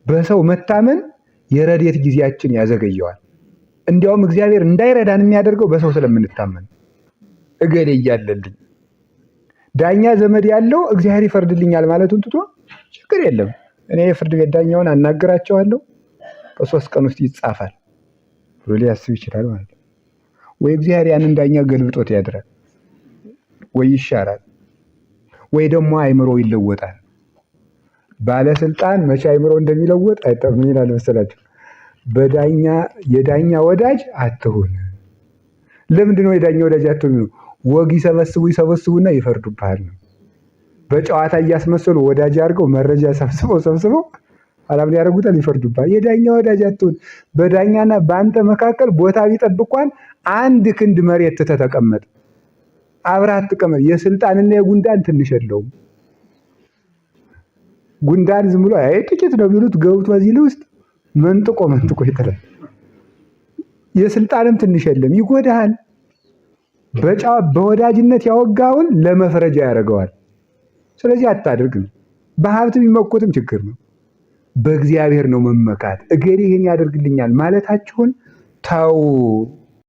በሰው መታመን የረድኤት ጊዜያችን ያዘገየዋል። እንዲያውም እግዚአብሔር እንዳይረዳን የሚያደርገው በሰው ስለምንታመን እገሌ እያለልኝ ዳኛ ዘመድ ያለው እግዚአብሔር ይፈርድልኛል ማለቱን ትቶ ችግር የለም እኔ የፍርድ ቤት ዳኛውን አናግራቸዋለሁ በ3 ቀን ውስጥ ይጻፋል ብሎ ሊያስብ ይችላል ማለት ነው። ወይ እግዚአብሔር ያንን ዳኛ ገልብጦት ያድራል፣ ወይ ይሻራል፣ ወይ ደግሞ አይምሮ ይለወጣል። ባለስልጣን መቼ አይምሮ እንደሚለወጥ አይጠቅም ይላል መሰላችሁ። የዳኛ ወዳጅ አትሁን። ለምንድን ነው የዳኛ ወዳጅ አትሁን? ወግ ይሰበስቡና ይፈርዱብሃል ነው። በጨዋታ እያስመሰሉ ወዳጅ አድርገው መረጃ ሰብስበው አላም ያደርጉታል፣ ይፈርዱብሃል። የዳኛ ወዳጅ አትሁን። በዳኛና በአንተ መካከል ቦታ ቢጠብቋን 1 ክንድ መሬት ተተቀመጥ፣ አብረህ አትቀመጥ። የስልጣንና የጉንዳን ትንሽ የለውም። ጉንዳን ዝም ብሎ አይ ጥቂት ነው ቢሉት ገብቶ እዚህ ውስጥ መንጥቆ ይጥላል። የስልጣንም ትንሽ የለም፣ ይጎዳሃል። በወዳጅነት ያወጋውን ለመፍረጃ ያደርገዋል። ስለዚህ አታድርግ ነው። በሀብት ቢመኩትም ችግር ነው። በእግዚአብሔር ነው መመካት። እገሌ ይሄን ያደርግልኛል ማለታችሁን ተው።